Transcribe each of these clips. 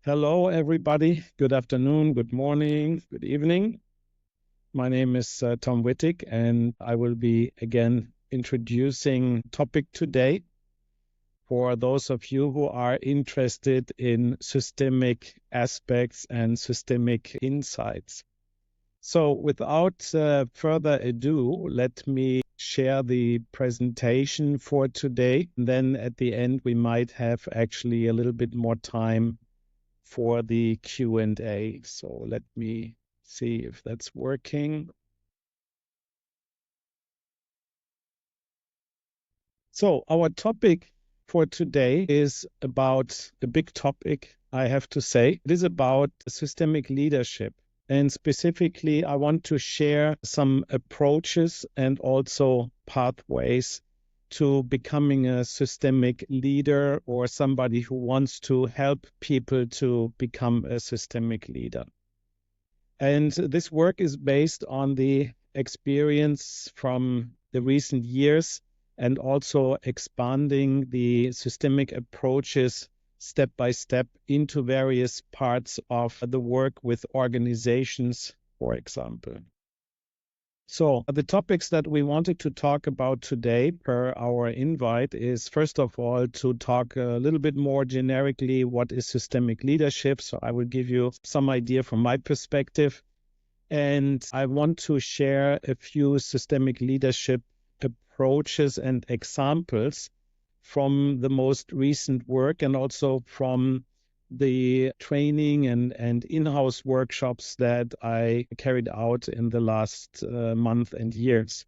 Hello, everybody. Good afternoon, good morning, good evening. My name is Tom Wittig, and I will be again introducing topic today for those of you who are interested in systemic aspects and systemic insights. So without further ado, let me share the presentation for today. Then at the end, we might have actually a little bit more time for the Q&A. So let me see if that's working. So our topic for today is about a big topic, I have to say. It is about systemic leadership. And specifically, I want to share some approaches and also pathways to becoming a systemic leader or somebody who wants to help people to become a systemic leader. And this work is based on the experience from the recent years and also expanding the systemic approaches step by step into various parts of the work with organizations, for example. So the topics that we wanted to talk about today per our invite is, first of all, to talk a little bit more generically what is systemic leadership. So I will give you some idea from my perspective. And I want to share a few systemic leadership approaches and examples from the most recent work and also from the training and in-house workshops that I carried out in the last month and years.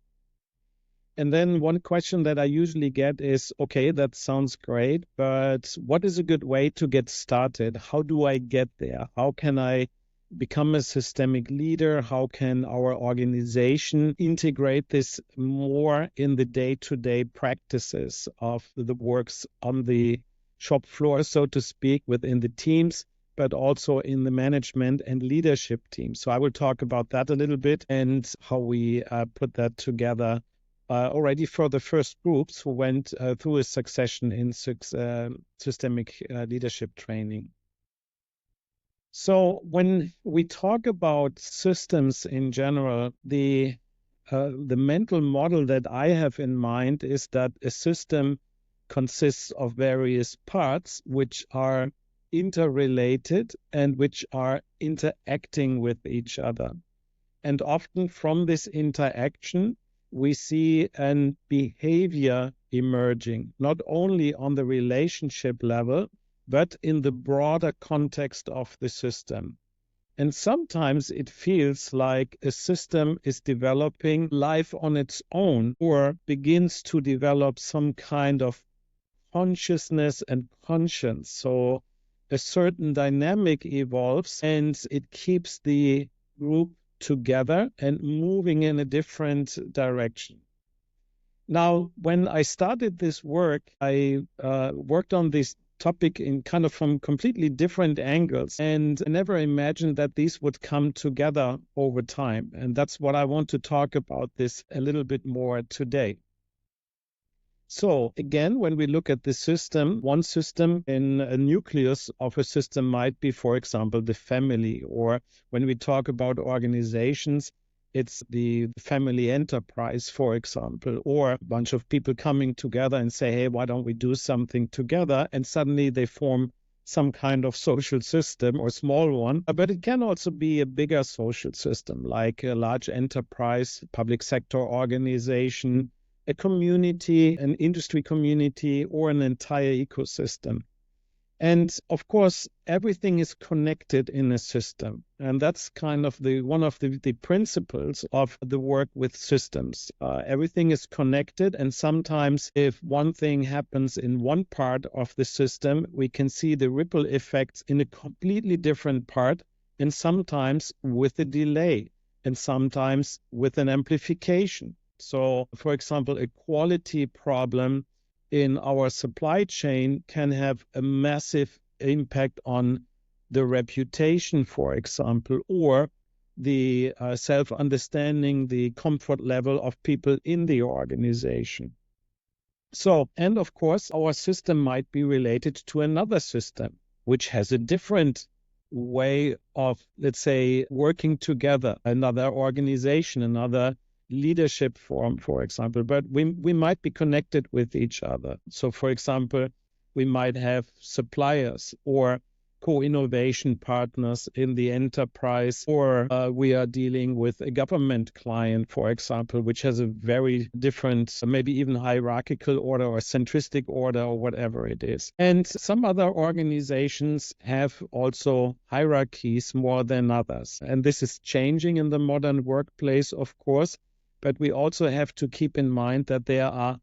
And then one question that I usually get is, okay, that sounds great, but what is a good way to get started? How do I get there? How can I become a systemic leader? How can our organization integrate this more in the day-to-day practices of the works on the shop floor, so to speak, within the teams, but also in the management and leadership team? So I will talk about that a little bit and how we put that together already for the first groups who went through a succession in systemic leadership training. So when we talk about systems in general, the mental model that I have in mind is that a system consists of various parts which are interrelated and which are interacting with each other. And often from this interaction, we see a behavior emerging, not only on the relationship level, but in the broader context of the system. And sometimes it feels like a system is developing life on its own or begins to develop some kind of consciousness and conscience. So a certain dynamic evolves and it keeps the group together and moving in a different direction. Now, when I started this work, I worked on this topic in kind of from completely different angles, and I never imagined that these would come together over time. And that's what I want to talk about this a little bit more today. So again, when we look at the system, one system in a nucleus of a system might be, for example, the family. Or when we talk about organizations, it's the family enterprise, for example, or a bunch of people coming together and say, hey, why don't we do something together? And suddenly they form some kind of social system or small one. But it can also be a bigger social system, like a large enterprise, public sector organization, a community, an industry community, or an entire ecosystem. And of course, everything is connected in a system. And that's kind of one of the principles of the work with systems. Everything is connected. And sometimes if one thing happens in one part of the system, we can see the ripple effects in a completely different part. And sometimes with a delay, and sometimes with an amplification. So, for example, a quality problem in our supply chain can have a massive impact on the reputation, for example, or the self-understanding, the comfort level of people in the organization. So, and of course, our system might be related to another system. which has a different way of, let's say, working together, another organization, another leadership form, for example, but we might be connected with each other. So, for example, we might have suppliers or co-innovation partners in the enterprise, or we are dealing with a government client, for example, which has a very different, maybe even hierarchical order or centristic order or whatever it is. And some other organizations have also hierarchies more than others. And this is changing in the modern workplace, of course, but we also have to keep in mind that there are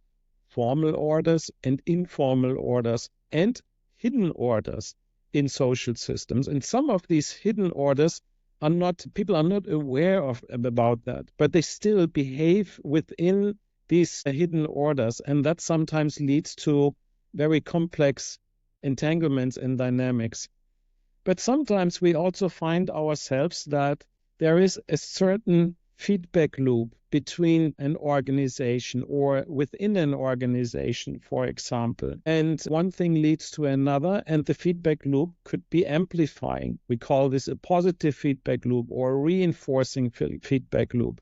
formal orders and informal orders and hidden orders in social systems. And some of these hidden orders are not, people are not aware of about that, but they still behave within these hidden orders. And that sometimes leads to very complex entanglements and dynamics. But sometimes we also find ourselves that there is a certain feedback loop between an organization or within an organization, for example. And one thing leads to another, and the feedback loop could be amplifying. We call this a positive feedback loop or a reinforcing feedback loop.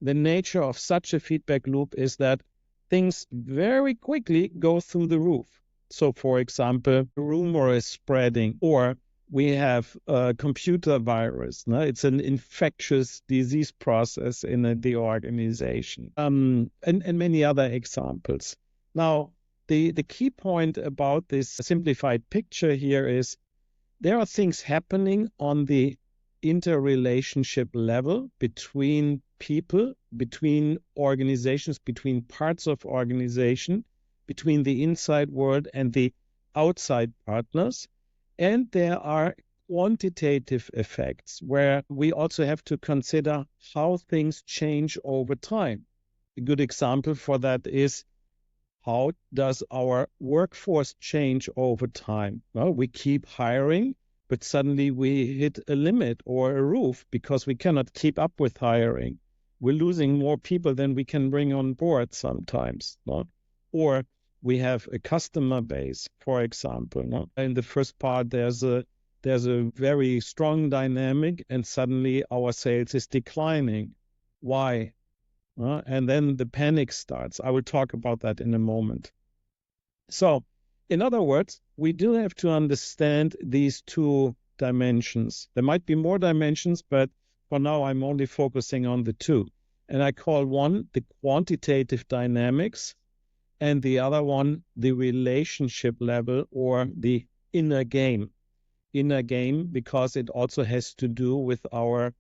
The nature of such a feedback loop is that things very quickly go through the roof. So, for example, a rumor is spreading, or we have a computer virus. No? It's an infectious disease process in the organization, and many other examples. Now, the key point about this simplified picture here is there are things happening on the interrelationship level between people, between organizations, between parts of organization, between the inside world and the outside partners. And there are quantitative effects where we also have to consider how things change over time. A good example for that is, how does our workforce change over time? Well, we keep hiring, but suddenly we hit a limit or a roof because we cannot keep up with hiring. We're losing more people than we can bring on board sometimes. No? Or we have a customer base, for example. No? In the first part, there's a very strong dynamic, and suddenly our sales is declining. Why? And then the panic starts. I will talk about that in a moment. So, in other words, we do have to understand these two dimensions. There might be more dimensions, but for now, I'm only focusing on the two. And I call one the quantitative dynamics, and the other one the relationship level or the inner game. Inner game because it also has to do with our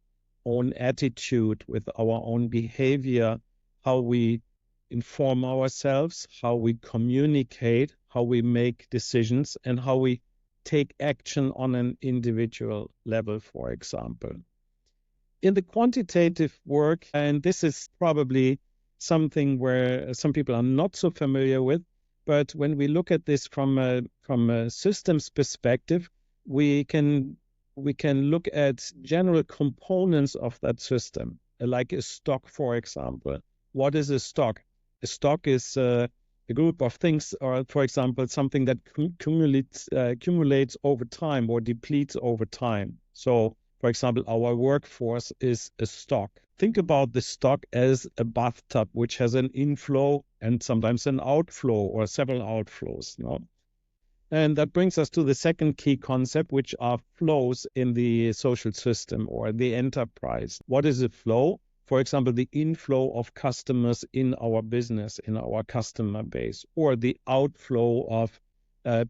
own attitude, with our own behavior, how we inform ourselves, how we communicate, how we make decisions, and how we take action on an individual level, for example. In the quantitative work, and this is probably something where some people are not so familiar with, but when we look at this from a systems perspective, we can look at general components of that system, like a stock, for example. What is a stock? A stock is a group of things, or for example, something that accumulates over time or depletes over time. So, for example, our workforce is a stock. Think about the stock as a bathtub, which has an inflow and sometimes an outflow or several outflows. No? And that brings us to the second key concept, which are flows in the social system or the enterprise. What is a flow? For example, the inflow of customers in our business, in our customer base, or the outflow of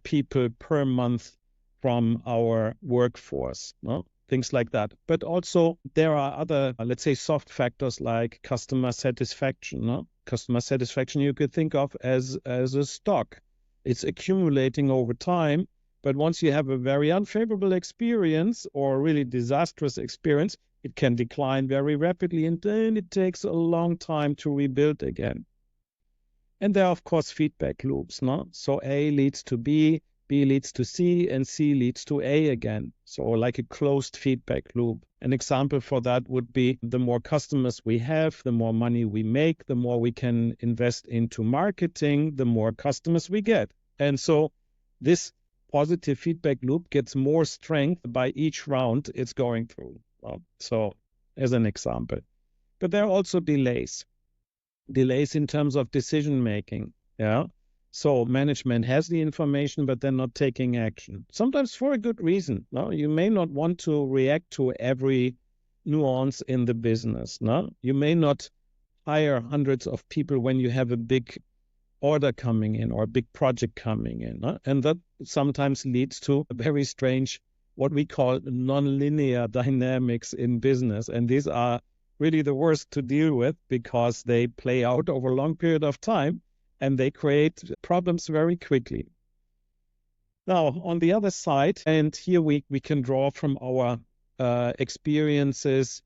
people per month from our workforce. No? Things like that. But also there are other, let's say, soft factors like customer satisfaction. No? Customer satisfaction you could think of as a stock. It's accumulating over time, but once you have a very unfavorable experience or really disastrous experience, it can decline very rapidly, and then it takes a long time to rebuild again. And there are, of course, feedback loops. No? So A leads to B leads to C, and C leads to A again. So like a closed feedback loop. An example for that would be the more customers we have, the more money we make, the more we can invest into marketing, the more customers we get. And so this positive feedback loop gets more strength by each round it's going through. So as an example. But there are also delays in terms of decision making. Yeah. So management has the information, but they're not taking action. Sometimes for a good reason. No, you may not want to react to every nuance in the business. No, you may not hire hundreds of people when you have a big order coming in or a big project coming in. No? And that sometimes leads to a very strange, what we call nonlinear dynamics in business. And these are really the worst to deal with because they play out over a long period of time and they create problems very quickly. Now, on the other side, and here we can draw from our experiences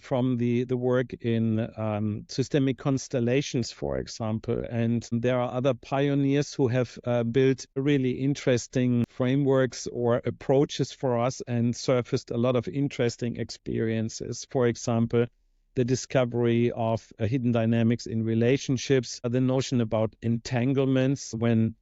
from the work in systemic constellations, for example. And there are other pioneers who have built really interesting frameworks or approaches for us and surfaced a lot of interesting experiences. For example, the discovery of hidden dynamics in relationships, the notion about entanglements when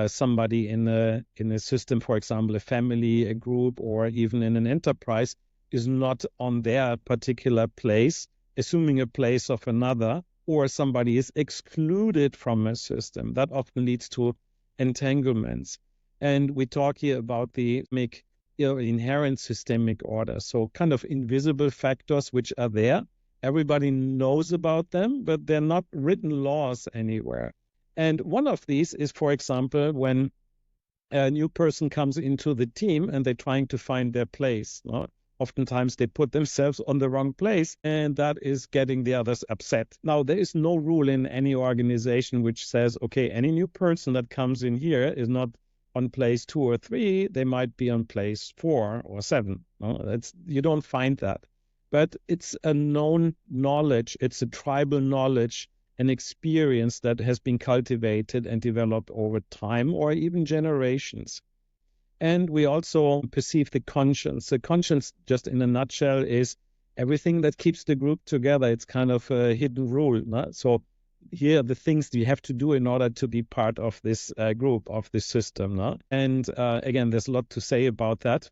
somebody in a system, for example, a family, a group, or even in an enterprise, is not on their particular place, assuming a place of another, or somebody is excluded from a system. That often leads to entanglements. And we talk here about the inherent systemic order. So kind of invisible factors which are there. Everybody knows about them, but they're not written laws anywhere. And one of these is, for example, when a new person comes into the team and they're trying to find their place. No? Oftentimes they put themselves on the wrong place, and that is getting the others upset. Now, there is no rule in any organization which says, okay, any new person that comes in here is not on place 2 or 3, they might be on place 4 or 7. No? You don't find that. But it's a known knowledge, it's a tribal knowledge, an experience that has been cultivated and developed over time or even generations. And we also perceive the conscience. The conscience, just in a nutshell, is everything that keeps the group together. It's kind of a hidden rule. No? So here are the things you have to do in order to be part of this group, of this system. No? And again, there's a lot to say about that.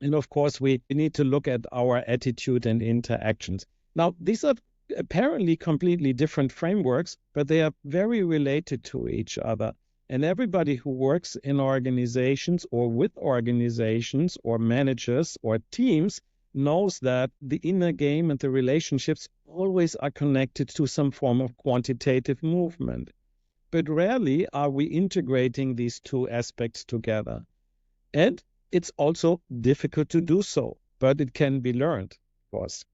And of course, we need to look at our attitude and interactions. Now, these are apparently completely different frameworks, but they are very related to each other. And everybody who works in organizations or with organizations or managers or teams knows that the inner game and the relationships always are connected to some form of quantitative movement. But rarely are we integrating these two aspects together. And it's also difficult to do so, but it can be learned, of course.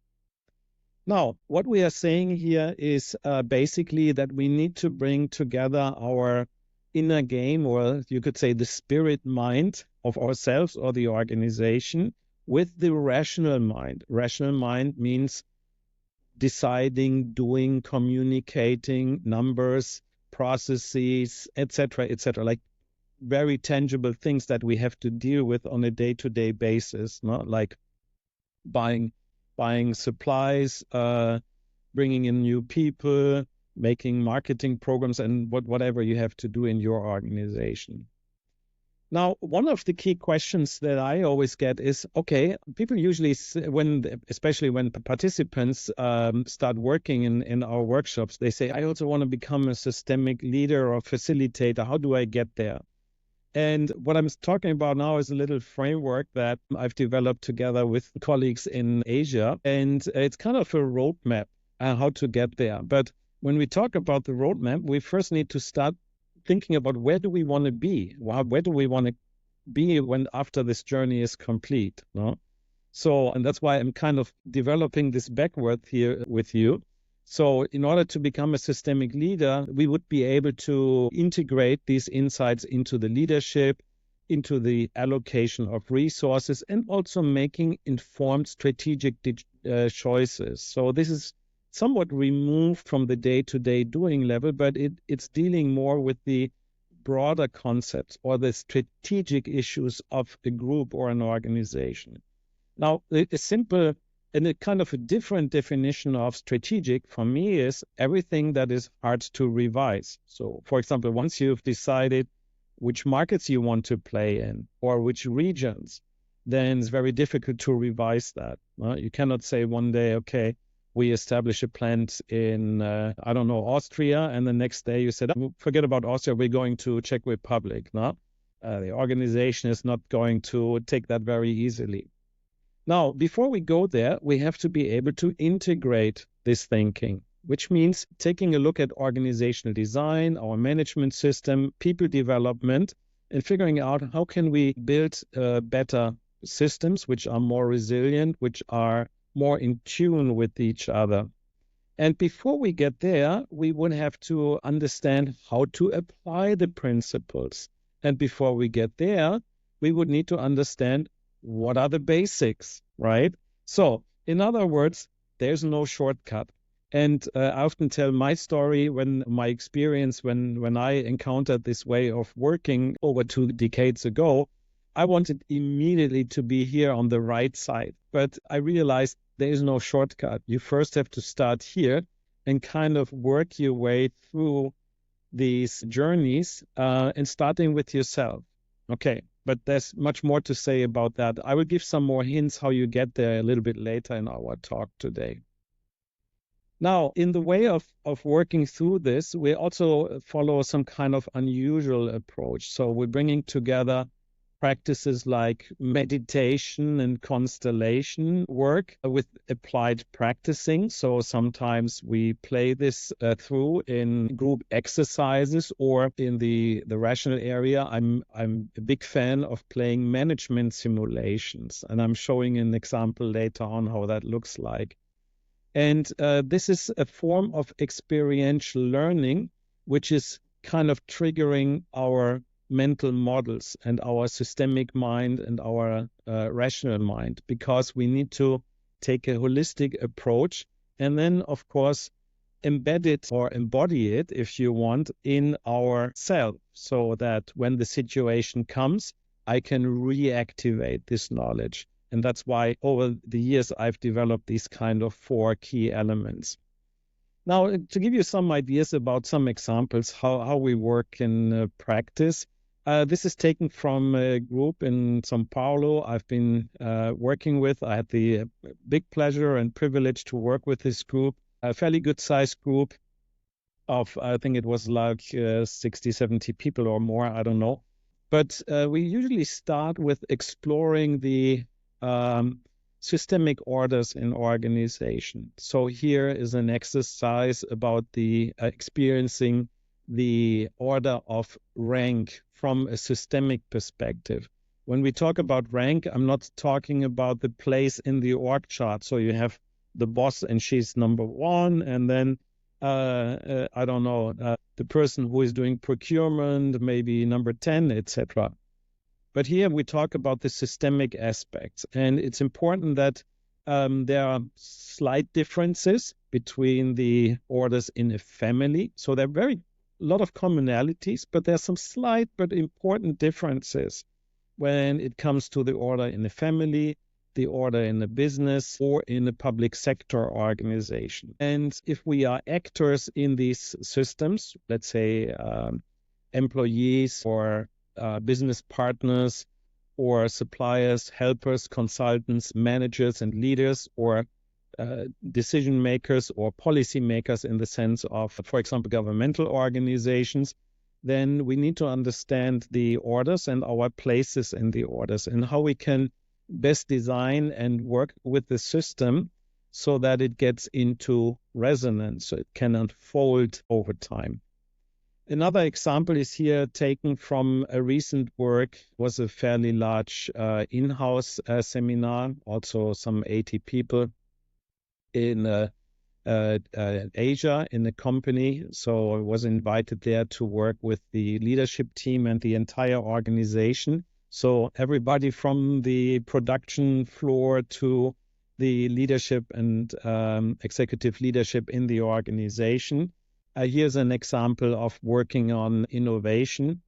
Now, what we are saying here is basically that we need to bring together our inner game, or you could say the spirit mind of ourselves or the organization, with the rational mind. Rational mind means deciding, doing, communicating, numbers, processes, etc., like very tangible things that we have to deal with on a day-to-day basis, not like buying supplies, bringing in new people, making marketing programs, and whatever you have to do in your organization. Now, one of the key questions that I always get is, okay, people usually, especially when participants start working in our workshops, they say, I also want to become a systemic leader or facilitator. How do I get there? And what I'm talking about now is a little framework that I've developed together with colleagues in Asia. And it's kind of a roadmap how to get there. But when we talk about the roadmap, we first need to start thinking about where do we want to be? Where do we want to be after this journey is complete? No? So, and that's why I'm kind of developing this backward here with you. So in order to become a systemic leader, we would be able to integrate these insights into the leadership, into the allocation of resources, and also making informed strategic choices. So this is somewhat removed from the day-to-day doing level, but it's dealing more with the broader concepts or the strategic issues of a group or an organization. Now, a simple and a kind of a different definition of strategic for me is everything that is hard to revise. So, for example, once you've decided which markets you want to play in or which regions, then it's very difficult to revise that. You cannot say one day, okay, we establish a plant in, I don't know, Austria, and the next day you said, oh, forget about Austria, we're going to Czech Republic. No? The organization is not going to take that very easily. Now, before we go there, we have to be able to integrate this thinking, which means taking a look at organizational design, our management system, people development, and figuring out how can we build better systems which are more resilient, which are more in tune with each other. And before we get there, we would have to understand how to apply the principles. And before we get there, we would need to understand what are the basics, right? So, in other words, there's no shortcut. And I often tell my story when my experience when I encountered this way of working over 2 decades ago. I wanted immediately to be here on the right side, but I realized there is no shortcut. You first have to start here and kind of work your way through these journeys and starting with yourself. Okay, but there's much more to say about that. I will give some more hints how you get there a little bit later in our talk today. Now, in the way of working through this, we also follow some kind of unusual approach. So we're bringing together practices like meditation and constellation work with applied practicing. So sometimes we play this through in group exercises or in the rational area. I'm a big fan of playing management simulations, and I'm showing an example later on how that looks like. And this is a form of experiential learning, which is kind of triggering our mental models and our systemic mind and our rational mind, because we need to take a holistic approach and then, of course, embed it or embody it, if you want, in ourself, so that when the situation comes, I can reactivate this knowledge. And that's why over the years, I've developed these kind of 4 key elements. Now, to give you some ideas about some examples, how we work in practice, this is taken from a group in Sao Paulo I've been working with. I had the big pleasure and privilege to work with this group, a fairly good-sized group of, I think it was like 60, 70 people or more, I don't know. But we usually start with exploring the systemic orders in organization. So here is an exercise about the experiencing the order of rank from a systemic perspective. When we talk about rank, I'm not talking about the place in the org chart. So you have the boss and she's number 1, and then I don't know, the person who is doing procurement, maybe number 10, etc. But here we talk about the systemic aspects, and it's important that there are slight differences between the orders in a family. So there are a lot of commonalities, but there are some slight but important differences when it comes to the order in a family, the order in a business, or in a public sector organization. And if we are actors in these systems, let's say employees or business partners or suppliers, helpers, consultants, managers and leaders, or decision makers or policy makers in the sense of, for example, governmental organizations, then we need to understand the orders and our places in the orders and how we can best design and work with the system so that it gets into resonance, so it can unfold over time. Another example is here taken from a recent work. It was a fairly large in-house seminar, also some 80 people in Asia in a company. So I was invited there to work with the leadership team and the entire organization. So everybody from the production floor to the leadership and executive leadership in the organization. Here's an example of working on innovation.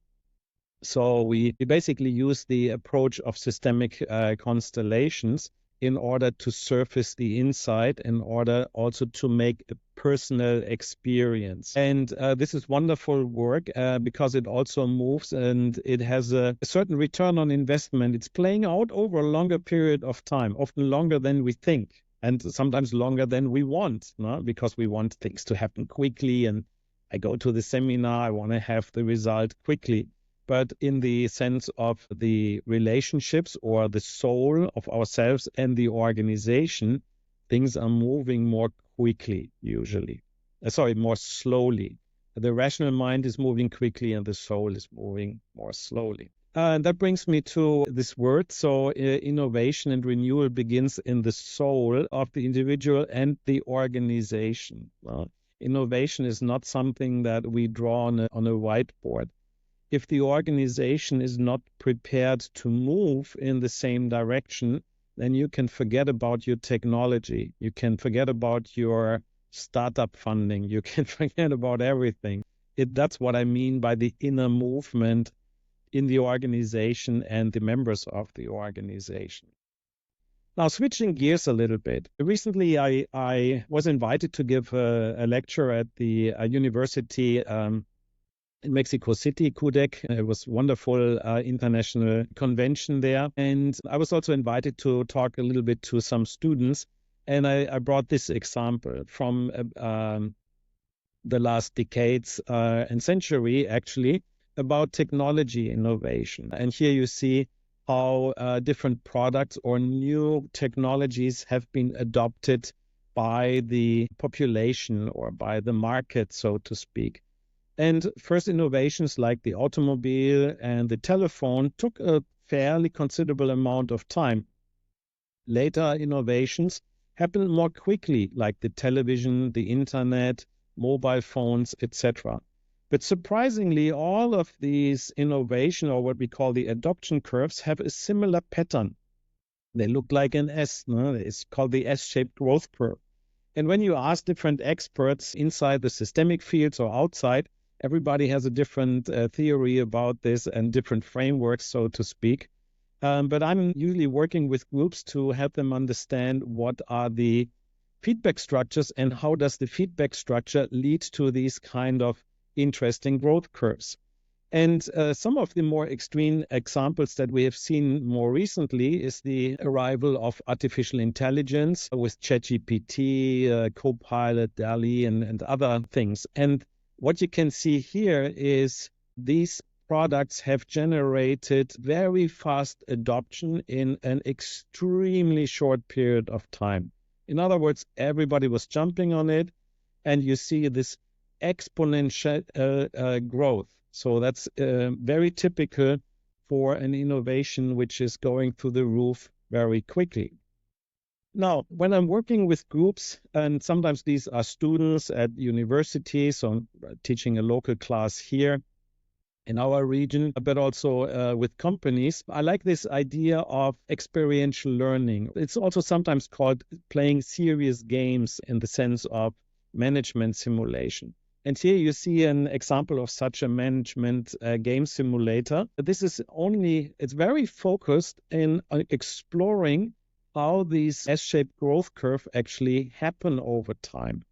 So we basically use the approach of systemic constellations in order to surface the insight, in order also to make a personal experience. And this is wonderful work because it also moves and it has a certain return on investment. It's playing out over a longer period of time, often longer than we think, and sometimes longer than we want, no? Because we want things to happen quickly. And I go to the seminar, I want to have the result quickly. But in the sense of the relationships or the soul of ourselves and the organization, things are moving more quickly, usually. More slowly. The rational mind is moving quickly and the soul is moving more slowly. And that brings me to this word. So innovation and renewal begins in the soul of the individual and the organization. Innovation is not something that we draw on a whiteboard. If the organization is not prepared to move in the same direction, then you can forget about your technology. You can forget about your startup funding. You can forget about everything. That's what I mean by the inner movement in the organization and the members of the organization. Now, switching gears a little bit. Recently, I was invited to give a lecture at the university in Mexico City, Wittig. It was a wonderful international convention there. And I was also invited to talk a little bit to some students. And I brought this example from the last decades and century, actually, about technology innovation. And here you see how different products or new technologies have been adopted by the population or by the market, so to speak. And first innovations like the automobile and the telephone took a fairly considerable amount of time. Later innovations happened more quickly, like the television, the internet, mobile phones, etc. But surprisingly, all of these innovation, or what we call the adoption curves, have a similar pattern. They look like an S. No? It's called the S-shaped growth curve. And when you ask different experts inside the systemic fields or outside, everybody has a different theory about this and different frameworks, so to speak. But I'm usually working with groups to help them understand what are the feedback structures and how does the feedback structure lead to these kind of interesting growth curves. And some of the more extreme examples that we have seen more recently is the arrival of artificial intelligence with ChatGPT, Copilot, DALL-E, and other things. And what you can see here is these products have generated very fast adoption in an extremely short period of time. In other words, everybody was jumping on it, and you see this exponential growth. So that's very typical for an innovation which is going through the roof very quickly. Now, when I'm working with groups, and sometimes these are students at universities, so I'm teaching a local class here in our region, but also with companies, I like this idea of experiential learning. It's also sometimes called playing serious games in the sense of management simulation. And here you see an example of such a management game simulator. This is it's very focused in exploring how these S-shaped growth curve actually happen over time.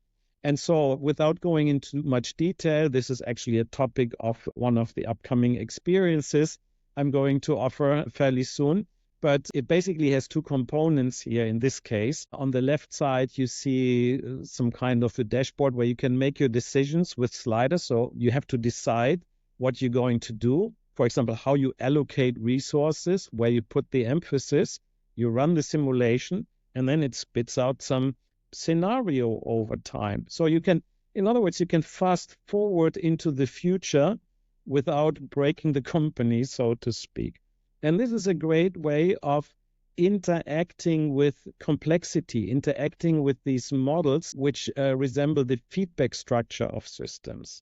And so without going into much detail, this is actually a topic of one of the upcoming experiences I'm going to offer fairly soon. But it basically has two components here in this case. On the left side, you see some kind of a dashboard where you can make your decisions with sliders. So you have to decide what you're going to do. For example, how you allocate resources, where you put the emphasis. You run the simulation, and then it spits out some scenario over time. So you can, in other words, you can fast forward into the future without breaking the company, so to speak. And this is a great way of interacting with complexity, interacting with these models which resemble the feedback structure of systems.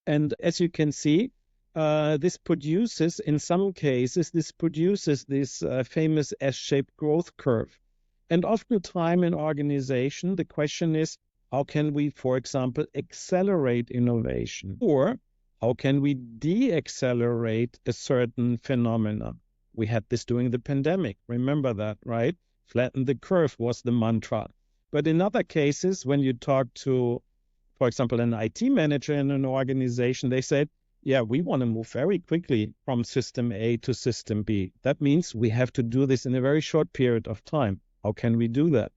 And as you can see, this produces, in some cases, this famous S-shaped growth curve. And oftentimes in organization, the question is, how can we, for example, accelerate innovation? Or how can we de-accelerate a certain phenomenon? We had this during the pandemic. Remember that, right? Flatten the curve was the mantra. But in other cases, when you talk to, for example, an IT manager in an organization, they said, yeah, we want to move very quickly from system A to system B. That means we have to do this in a very short period of time. How can we do that?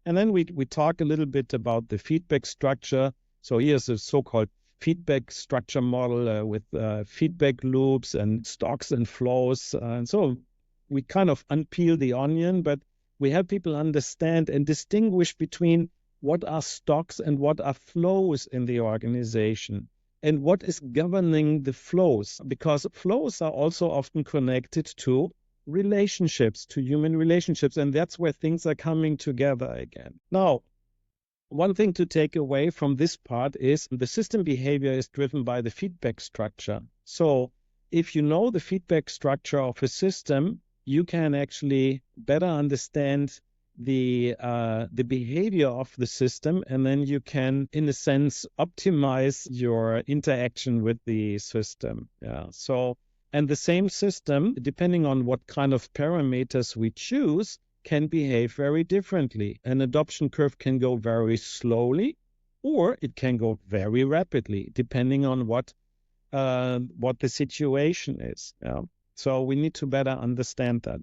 And then we talk a little bit about the feedback structure. So here's a so-called feedback structure model with feedback loops and stocks and flows. And so we kind of unpeel the onion, but we help people understand and distinguish between what are stocks and what are flows in the organization, and what is governing the flows, because flows are also often connected to relationships, to human relationships, and that's where things are coming together again. Now, one thing to take away from this part is the system behavior is driven by the feedback structure. So if you know the feedback structure of a system, you can actually better understand the behavior of the system, and then you can, in a sense, optimize your interaction with the system. Yeah. So, and the same system, depending on what kind of parameters we choose, can behave very differently. An adoption curve can go very slowly, or it can go very rapidly, depending on what the situation is. Yeah. So we need to better understand that.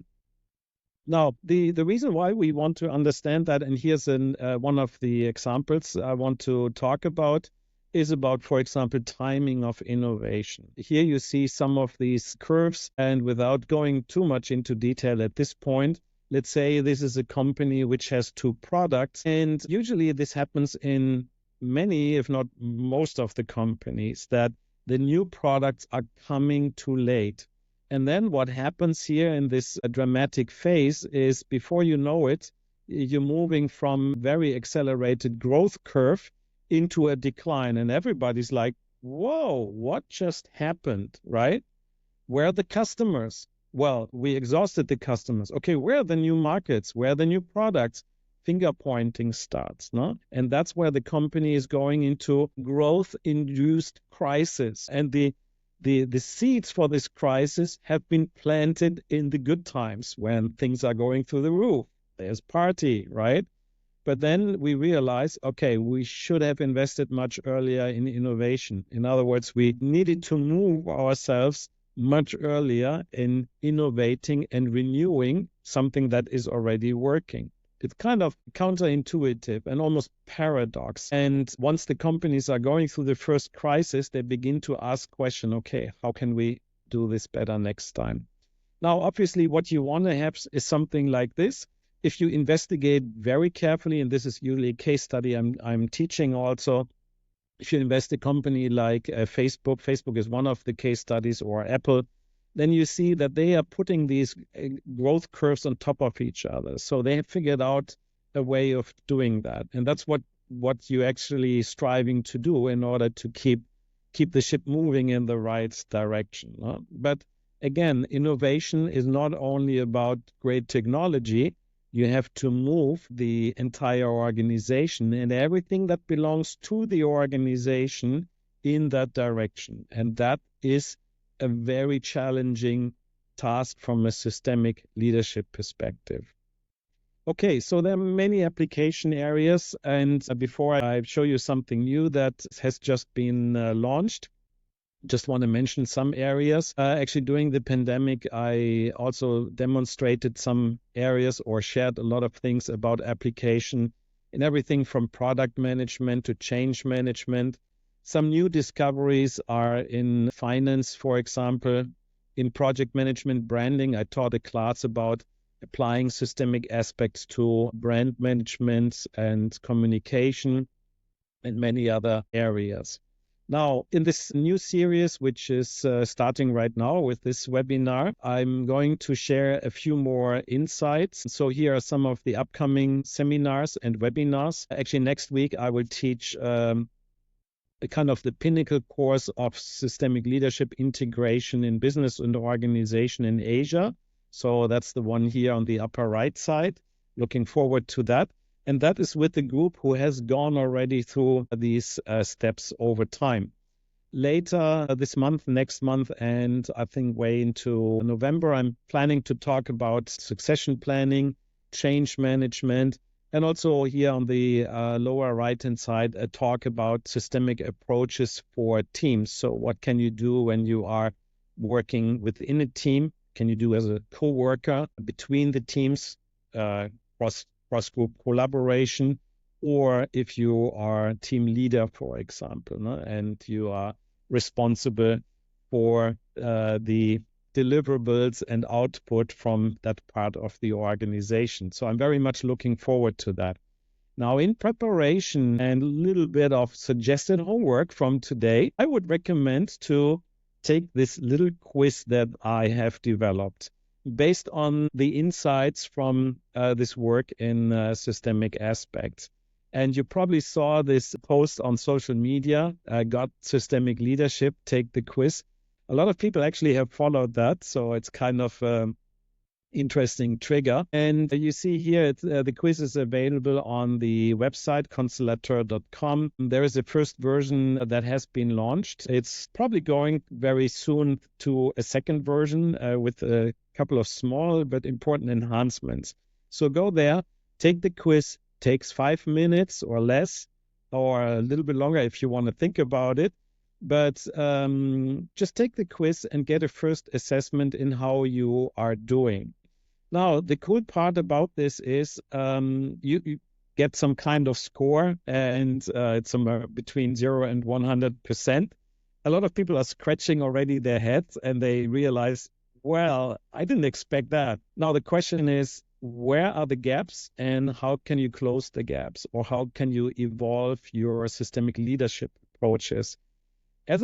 Now, the reason why we want to understand that, and here's one of the examples I want to talk about, is about, for example, timing of innovation. Here you see some of these curves, and without going too much into detail at this point, let's say this is a company which has two products, and usually this happens in many, if not most of the companies, that the new products are coming too late. And then what happens here in this dramatic phase is, before you know it, you're moving from very accelerated growth curve into a decline. And everybody's like, whoa, what just happened, right? Where are the customers? Well, we exhausted the customers. Okay, where are the new markets? Where are the new products? Finger pointing starts, no? And that's where the company is going into growth-induced crisis. And the seeds for this crisis have been planted in the good times when things are going through the roof. There's party, right? But then we realize, okay, we should have invested much earlier in innovation. In other words, we needed to move ourselves much earlier in innovating and renewing something that is already working. It's kind of counterintuitive and almost paradox. And once the companies are going through the first crisis, they begin to ask question, okay, how can we do this better next time? Now, obviously, what you want to have is something like this. If you investigate very carefully, and this is usually a case study I'm teaching also, if you invest a company like Facebook is one of the case studies, or Apple, then you see that they are putting these growth curves on top of each other. So they have figured out a way of doing that. And that's what you're actually striving to do in order to keep the ship moving in the right direction. No? But again, innovation is not only about great technology. You have to move the entire organization and everything that belongs to the organization in that direction. And that is a very challenging task from a systemic leadership perspective. Okay, so there are many application areas, and before I show you something new that has just been launched, just want to mention some areas. Actually, during the pandemic, I also demonstrated some areas or shared a lot of things about application in everything from product management to change management. Some new discoveries are in finance, for example. In project management branding, I taught a class about applying systemic aspects to brand management and communication and many other areas. Now, in this new series, which is starting right now with this webinar, I'm going to share a few more insights. So here are some of the upcoming seminars and webinars. Actually, next week, I will teach a kind of the pinnacle course of systemic leadership integration in business and organization in Asia. So that's the one here on the upper right side. Looking forward to that. And that is with the group who has gone already through these steps over time. Later this month, next month, and I think way into November, I'm planning to talk about succession planning change management. And also here on the lower right-hand side, a talk about systemic approaches for teams. So what can you do when you are working within a team? Can you do as a co-worker between the teams, cross-group collaboration, or if you are team leader, for example, no? And you are responsible for the deliverables and output from that part of the organization. So I'm very much looking forward to that. Now, in preparation and a little bit of suggested homework from today, I would recommend to take this little quiz that I have developed based on the insights from this work in systemic aspects. And you probably saw this post on social media, got systemic leadership, take the quiz. A lot of people actually have followed that, so it's kind of interesting trigger. And you see here, the quiz is available on the website, constellator.com. There is a first version that has been launched. It's probably going very soon to a second version with a couple of small but important enhancements. So go there, take the quiz, takes 5 minutes or less, or a little bit longer if you want to think about it. But just take the quiz and get a first assessment in how you are doing. Now, the cool part about this is you get some kind of score, and it's somewhere between 0 and 100%. A lot of people are scratching already their heads, and they realize, well, I didn't expect that. Now, the question is, where are the gaps and how can you close the gaps, or how can you evolve your systemic leadership approaches? As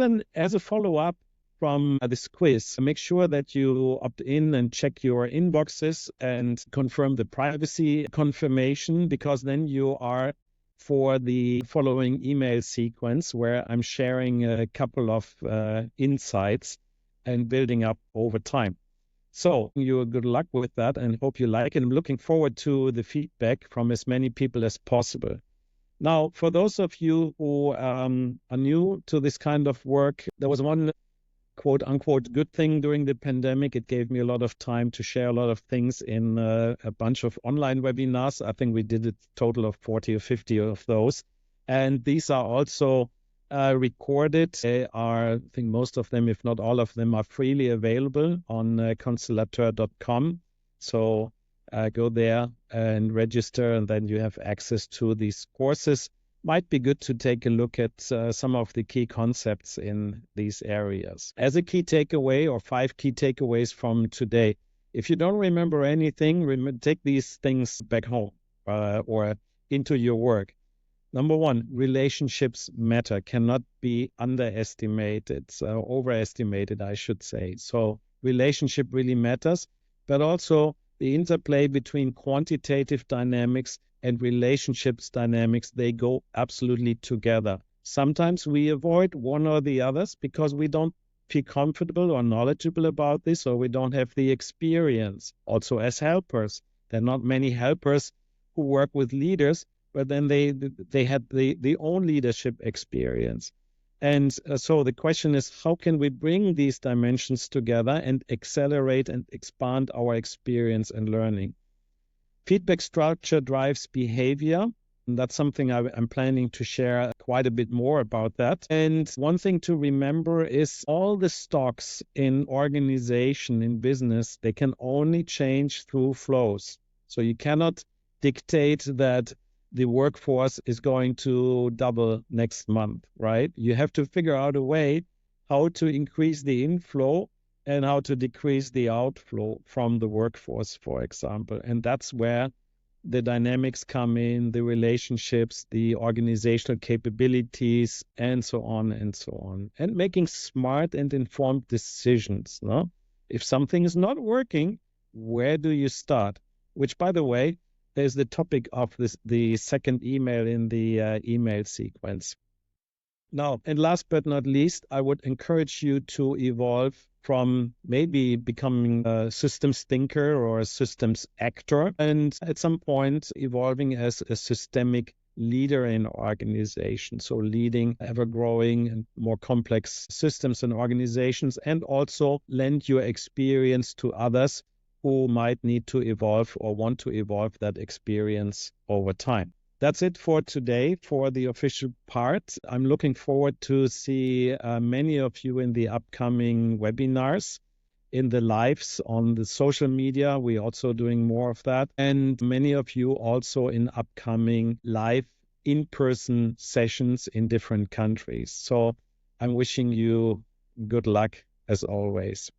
a follow-up from this quiz, make sure that you opt in and check your inboxes and confirm the privacy confirmation, because then you are for the following email sequence where I'm sharing a couple of insights and building up over time. So you good luck with that and hope you like it. I'm looking forward to the feedback from as many people as possible. Now, for those of you who are new to this kind of work, there was one quote unquote good thing during the pandemic. It gave me a lot of time to share a lot of things in a bunch of online webinars. I think we did a total of 40 or 50 of those. And these are also recorded. They are, I think most of them, if not all of them, are freely available on constellator.com. So go there and register, and then you have access to these courses. Might be good to take a look at some of the key concepts in these areas. As a key takeaway, or 5 key takeaways from today, if you don't remember anything, take these things back home or into your work. Number 1, relationships matter, cannot be underestimated, overestimated, I should say. So relationship really matters, but also the interplay between quantitative dynamics and relationships dynamics, they go absolutely together. Sometimes we avoid one or the others because we don't feel comfortable or knowledgeable about this, or we don't have the experience. Also as helpers, there are not many helpers who work with leaders, but then they had the own leadership experience. And so the question is, how can we bring these dimensions together and accelerate and expand our experience and learning? Feedback structure drives behavior. And that's something I'm planning to share quite a bit more about that. And one thing to remember is all the stocks in organization, in business, they can only change through flows. So you cannot dictate that the workforce is going to double next month, right? You have to figure out a way how to increase the inflow and how to decrease the outflow from the workforce, for example. And that's where the dynamics come in, the relationships, the organizational capabilities, and so on and so on. And making smart and informed decisions. No? If something is not working, where do you start? Which, by the way, is the topic of the second email in the email sequence. Now, and last but not least, I would encourage you to evolve from maybe becoming a systems thinker or a systems actor, and at some point evolving as a systemic leader in organizations. So leading ever-growing and more complex systems and organizations, and also lend your experience to others who might need to evolve or want to evolve that experience over time. That's it for today for the official part. I'm looking forward to see many of you in the upcoming webinars, in the lives on the social media. We're also doing more of that. And many of you also in upcoming live in-person sessions in different countries. So I'm wishing you good luck as always.